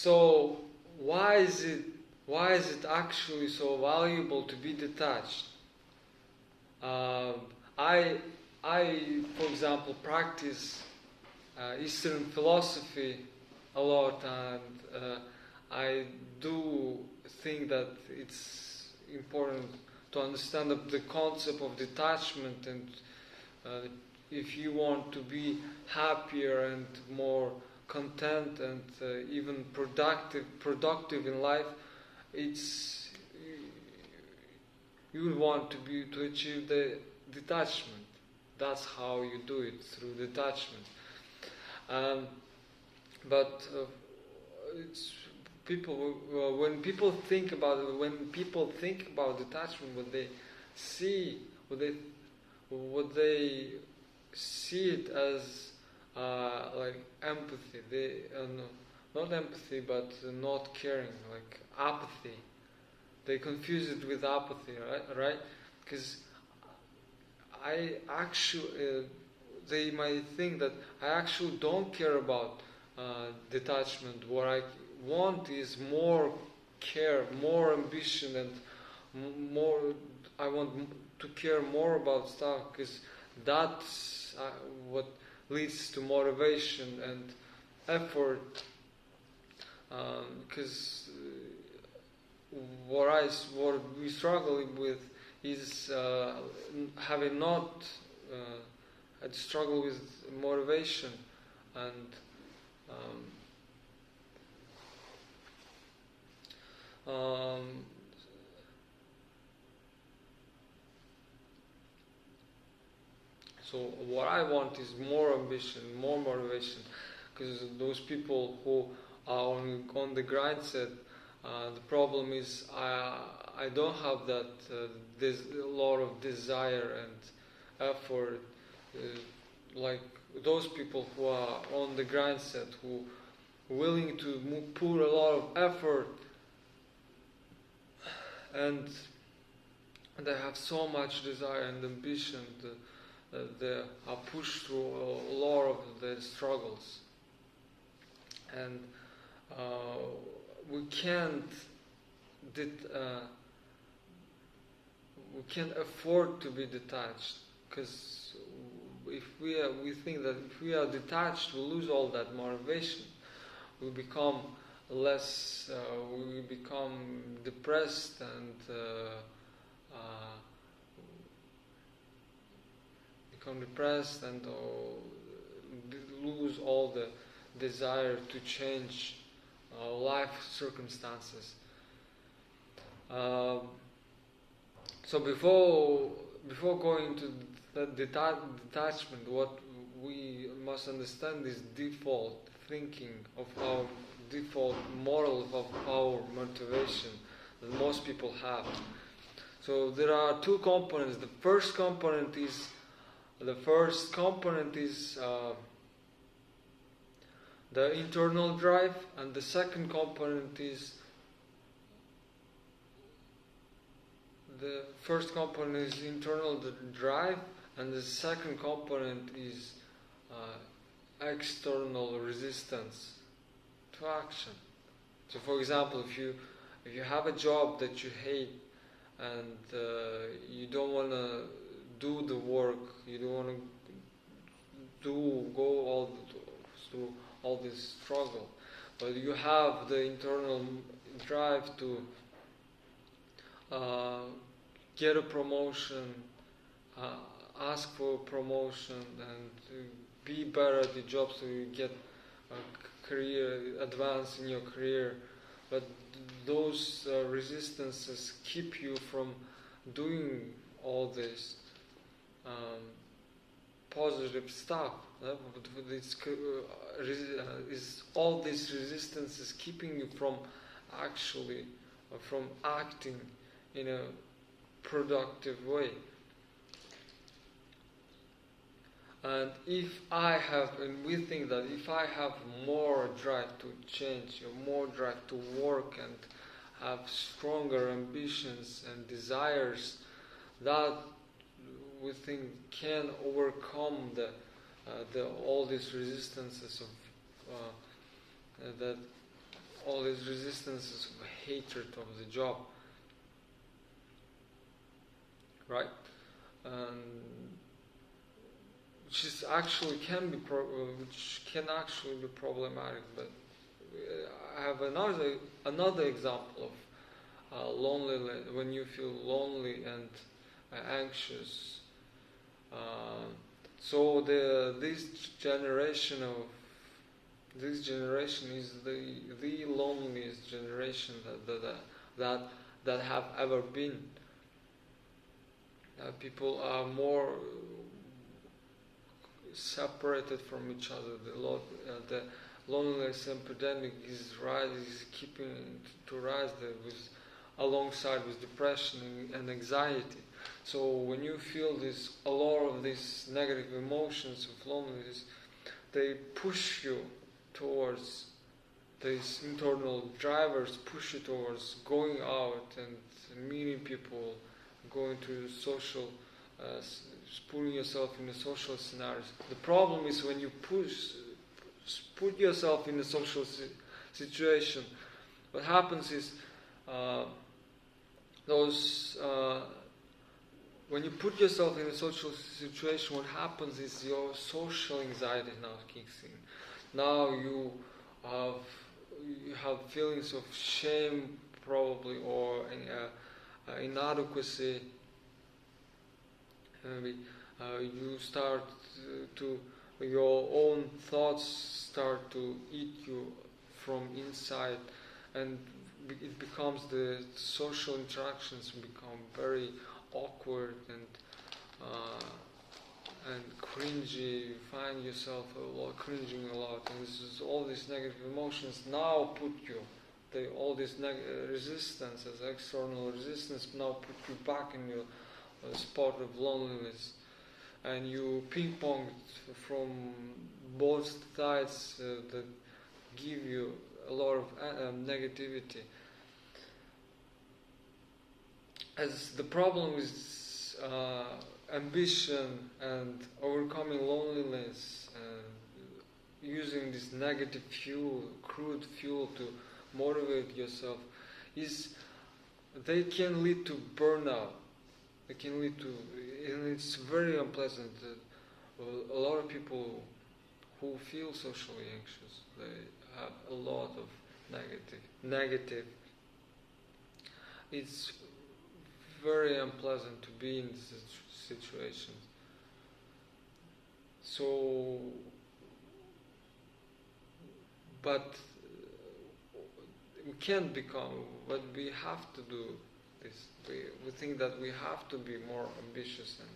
So why is it actually so valuable to be detached? Um, I for example practice Eastern philosophy a lot, and I do think that it's important to understand the concept of detachment, and uh, if you want to be happier and more content and even productive in life, it's you would want to achieve the detachment. That's how you do it, through detachment. Um, but it's people when people think about detachment, see what they what they see it as like empathy. They no, not empathy, but not caring, like apathy. They confuse it with apathy, right? Right? Because I actually, they might think that I actually don't care about detachment. What I want is more care, more ambition, and more. I want to care more about stuff, because that's what leads to motivation and effort. Because what we struggle with is having not had struggle with motivation, and um, um, so what I want is more ambition, more motivation, because those people who are on the grind set, the problem is I don't have that. There's a lot of desire and effort, like those people who are on the grind set, who willing to put a lot of effort, and they have so much desire and ambition that they are pushed through a lot of the struggles, and we can't det- uh, we can't afford to be detached, because if we think that if we are detached, we lose all that motivation. We become less. We become depressed, and lose all the desire to change life circumstances. Uh, so before going to the detachment, what we must understand is default thinking of our default model of our motivation that most people have. So there are two components. The first component is the internal drive, and the second component is the first component is internal drive, and the second component is external resistance to action. So, for example, if you have a job that you hate, and you don't want to do the work, you don't want to go through all this struggle, but you have the internal drive to get a promotion, ask for a promotion, and be better at the job, so you get a career advance in your career. But those resistances keep you from doing all this positive stuff. Is all these resistances keeping you from actually from acting in a productive way. And we think that if I have more drive to change, or more drive to work, and have stronger ambitions and desires, that we think can overcome the all these resistances of that all these resistances of hatred of the job, right? And which is actually which can actually be problematic. But I have another example of loneliness. When you feel lonely and anxious, so this generation is the loneliest generation that have ever been. People are more separated from each other. The loneliness epidemic is keeping to rise there alongside with depression and anxiety. So when you feel a lot of these negative emotions of loneliness, they push you towards these internal drivers, push you towards going out and meeting people, going to social, putting yourself in a social scenarios. The problem is when you put yourself in a social situation, what happens is when you put yourself in a social situation, what happens is your social anxiety now kicks in. Now you have feelings of shame, probably, or inadequacy. You start your own thoughts start to eat you from inside, and it becomes the social interactions become very awkward and cringy. You find yourself cringing a lot, and all these negative emotions now put you. All this resistance, as external resistance, now put you back in your spot of loneliness, and you ping pong from both sides that give you a lot of negativity. As the problem is ambition and overcoming loneliness and using this negative fuel, crude fuel to motivate yourself, they can lead to burnout. They can lead to, and it's very unpleasant. A lot of people who feel socially anxious, they have a lot of negative. It's very unpleasant to be in this situation. So, but we can't become what we have to do. We think that we have to be more ambitious and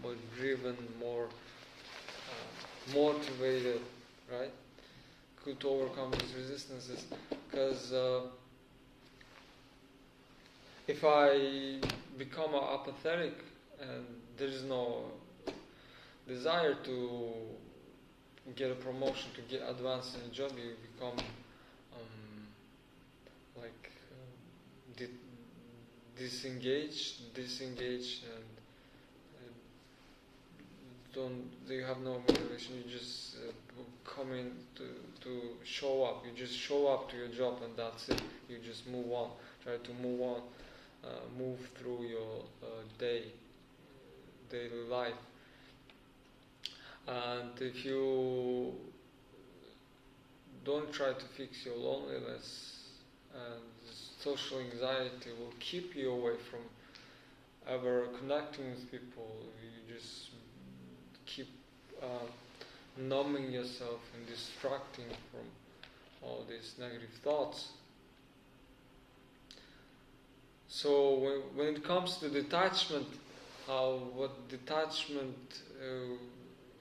more driven, more motivated, right? To overcome these resistances. Because if I become apathetic and there is no desire to get a promotion, to get advanced in a job, you become disengaged, and you have no motivation. You just come in to show up. You just show up to your job, and that's it. You just move on. Try to move on, move through your daily life. And if you don't try to fix your loneliness, and social anxiety will keep you away from ever connecting with people. You just keep numbing yourself and distracting from all these negative thoughts. So when it comes to detachment, what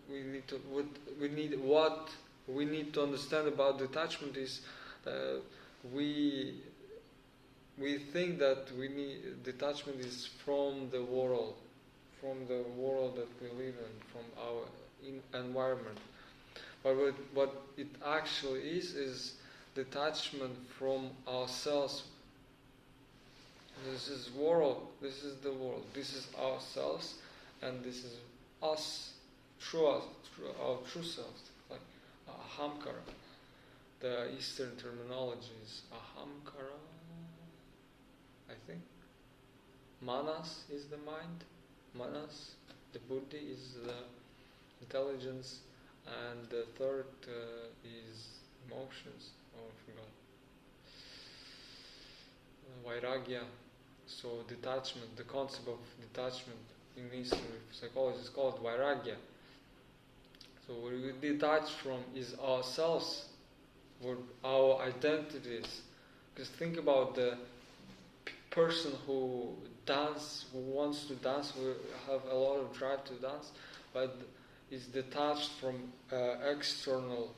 we need to understand about detachment is we think that detachment is from the world that we live in, from our environment. But what it actually is detachment from ourselves. This is the world, this is ourselves, and this is us, through our true selves, like Ahamkara. the Eastern terminology is ahamkara, I think. Manas is the mind, manas, the buddhi is the intelligence, and the third is emotions, oh I forgot. Vairagya, so detachment, the concept of detachment in Eastern psychology is called vairagya. So what we detach from is ourselves, what our identity is. Because think about the person who wants to dance, who have a lot of drive to dance, but is detached from external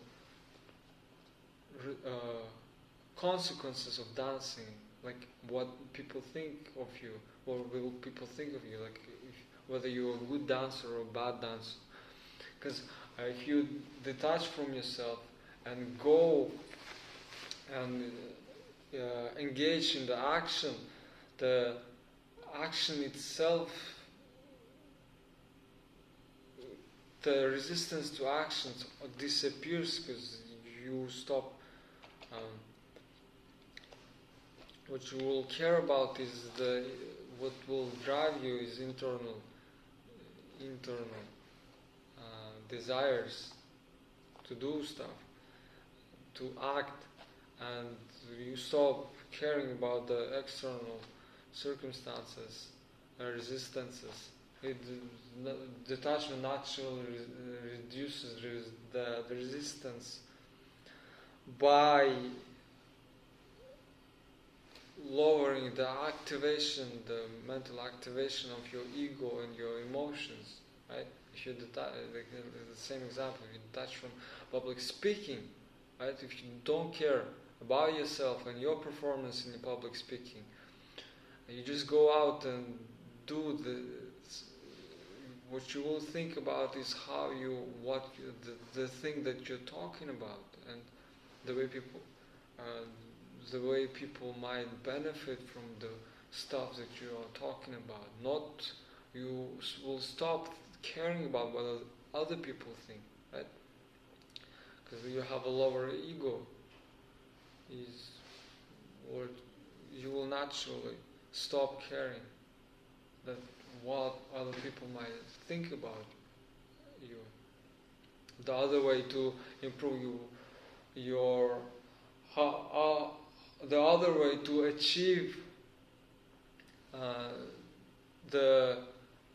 consequences of dancing, like what people think of you, or will people think of you, like whether you're a good dancer or a bad dancer. Because if you detach from yourself and go and engage in the action itself, the resistance to actions disappears because you stop. What you will care about is what will drive you is internal desires to do stuff, to act, and you stop caring about the external circumstances and resistances. Detachment naturally reduces the resistance by lowering the mental activation of your ego and your emotions, right? If you detach, like the same example, if you detach from public speaking, right? If you don't care about yourself and your performance in the public speaking, you just go out and do what you will think about is the thing that you're talking about, and the way people might benefit from the stuff that you are talking about. Not you will stop caring about what other people think, right? Because you have a lower ego, or you will naturally stop caring that what other people might think about you. The other way to improve the other way to achieve the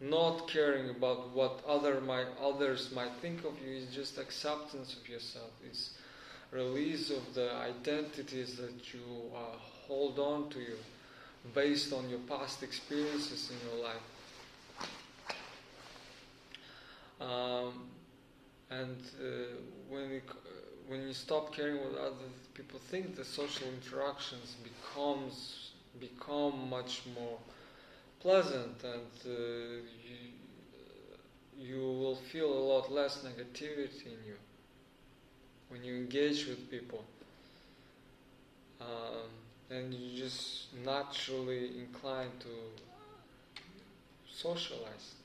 not caring about what others might think of you is just acceptance of yourself. It's release of the identities that you hold on to you based on your past experiences in your life. And when you stop caring what other people think, the social interactions become much more pleasant, and you will feel a lot less negativity in you when you engage with people, and you just naturally inclined to socialize.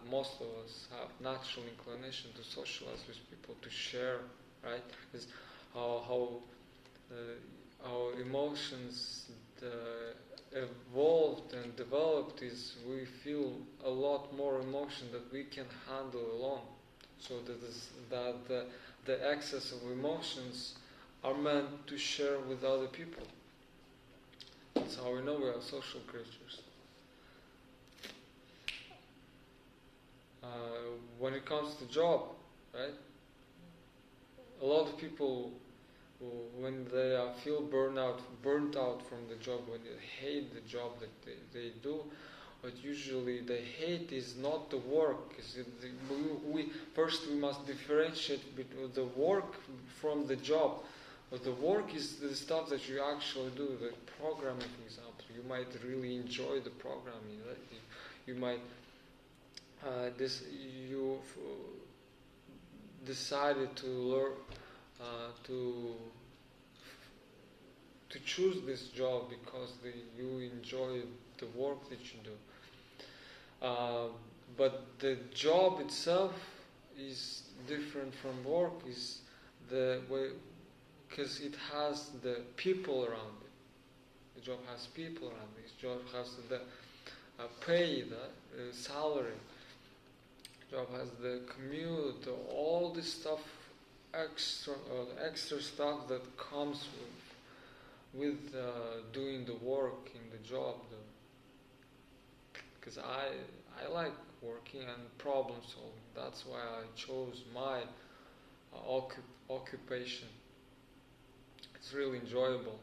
Most of us have natural inclination to socialize with people, to share, right? Because how our emotions evolved and developed is we feel a lot more emotion that we can handle alone. So the excess of emotions are meant to share with other people. That's how we know we are social creatures. When it comes to job, right? A lot of people, when they feel burnt out from the job, when they hate the job that they do, what usually they hate is not the work. First we must differentiate between the work from the job. But the work is the stuff that you actually do, the programming, for example. You might really enjoy the programming. Right? You might you decided to learn to choose this job because you enjoy the work that you do. But the job itself is different from work. Is the way because it has the people around it. The job has people around it. The job has the pay, the salary. The job has the commute, all this stuff, extra stuff that comes with doing the work in the job. Because I like working and problem solving. That's why I chose my occupation. It's really enjoyable.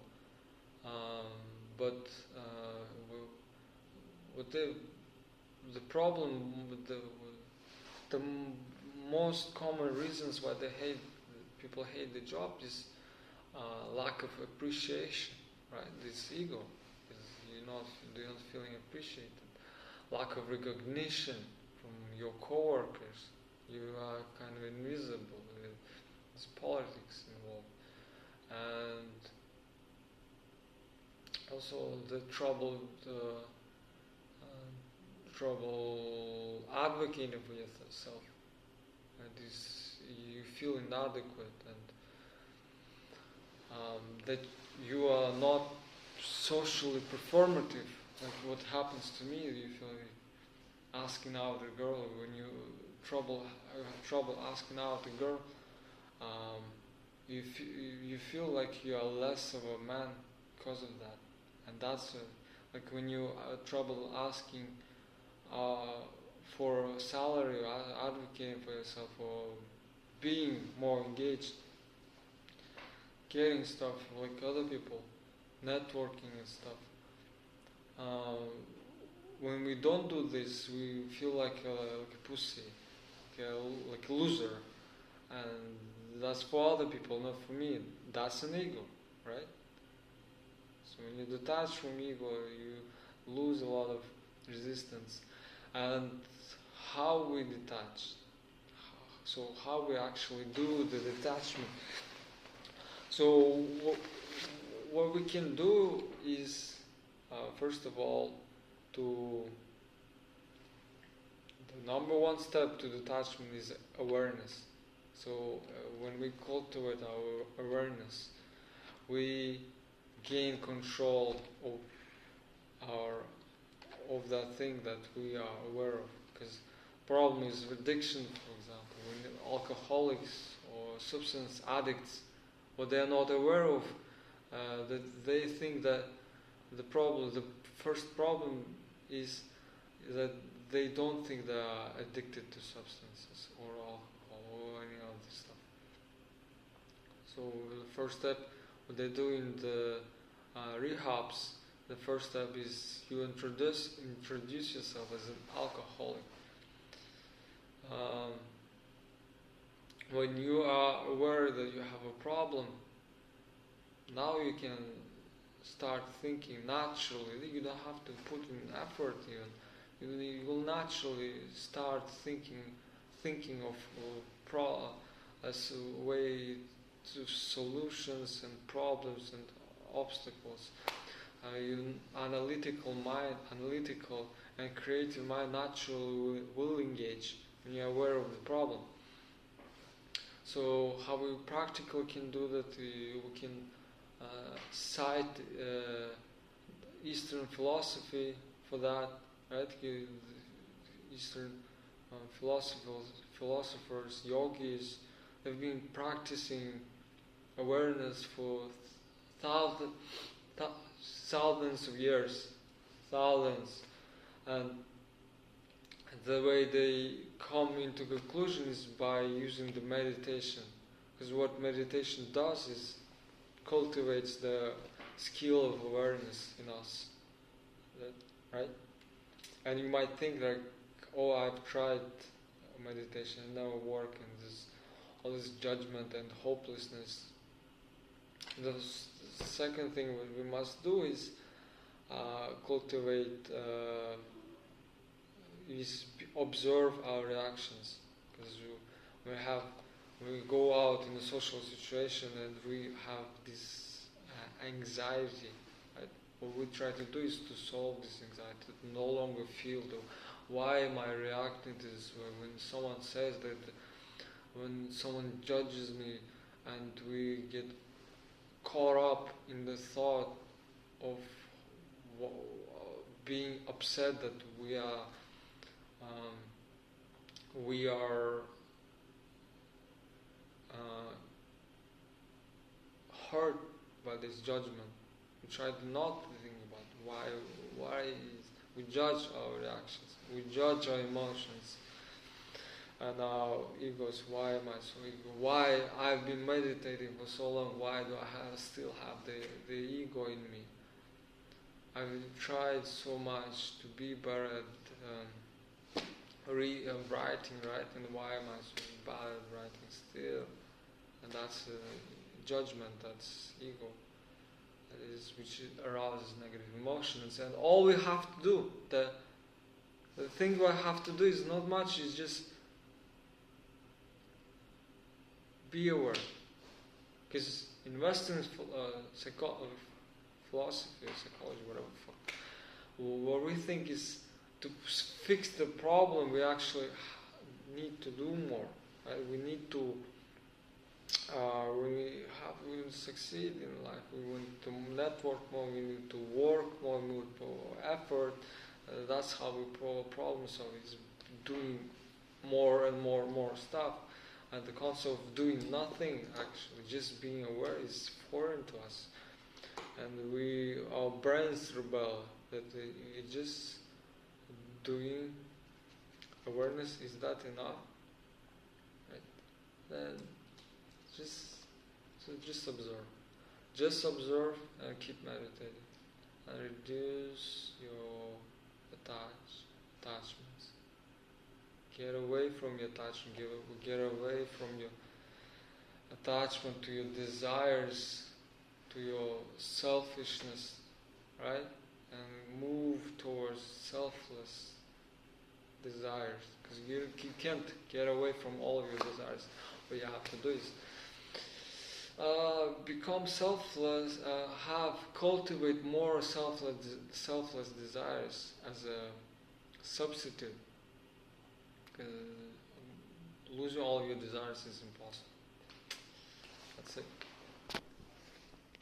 But with the problem with the most common reasons why people hate the job is lack of appreciation, right? This ego is you're not feeling appreciated. Lack of recognition from your coworkers. You are kind of invisible. There's politics involved, and also the trouble advocating for yourself. You feel inadequate, and that you are not socially performative. Like what happens to me, you feel like asking out a girl when you have trouble asking out a girl. You feel like you are less of a man because of that, and that's like when you have trouble asking for a salary, or advocating for yourself, or being more engaged, getting stuff like other people, networking and stuff. When we don't do this, we feel like a pussy, like a loser, and that's for other people, not for me. That's an ego, right? So when you detach from ego, you lose a lot of resistance. And how we detach, so how we actually do the detachment. So what we can do is, first of all, the number one step to detachment is awareness. So when we cultivate our awareness, we gain control of that thing that we are aware of. Because problem is addiction, for example. When alcoholics or substance addicts, what they are not aware of, that they think that the first problem is that they don't think they are addicted to substances or alcohol or any other stuff. So the first step, what they do in the rehabs, the first step is you introduce yourself as an alcoholic. When you are aware that you have a problem, now you can start thinking naturally. You don't have to put in effort even. You will naturally start thinking of as a way to solutions and problems and obstacles. Analytical and creative mind naturally will engage when you're aware of the problem. So how we practically can do that, we can cite Eastern philosophy for that, right? Eastern philosophers, yogis, have been practicing awareness for thousands of years, and the way they come into conclusion is by using the meditation, because what meditation does is cultivates the skill of awareness in us, right? And you might think like, oh, I've tried meditation, it never worked, and there's all this judgment and hopelessness. The second thing we must do is cultivate, is observe our reactions, because we go out in a social situation and we have this anxiety, right? What we try to do is to solve this anxiety, to no longer feel why am I reacting to this way when someone says that, when someone judges me, and we get caught up in the thought of being upset that we are hurt by this judgment. We try to not think about why we judge our reactions, we judge our emotions, and our egos. Why am I so ego? Why I've been meditating for so long? Why do I still have the ego in me? I've tried so much to be better at writing, and why am I so bad at writing still? And that's judgment, that's ego, which arouses negative emotions. And all we have to do, the thing we have to do is not much, is just be aware. Because in Western philosophy or psychology, whatever the fuck, what we think is to fix the problem, we actually need to do more. Right? We need to we succeed in life. We want to network more. We need to work more. We need to put effort. That's how we problem solve. Is doing more and more stuff. And the concept of doing nothing, actually just being aware, is foreign to us. And our brains rebel that it just doing awareness. Is that enough? Right? Then just observe. Just observe and keep meditating. And reduce your attachments. Get away from your attachment. Get away from your attachment to your desires, to your selfishness, right? And move towards selfless desires. Because you can't get away from all of your desires. What you have to do is become selfless, cultivate more selfless desires as a substitute. Losing all of your desires is impossible. That's it.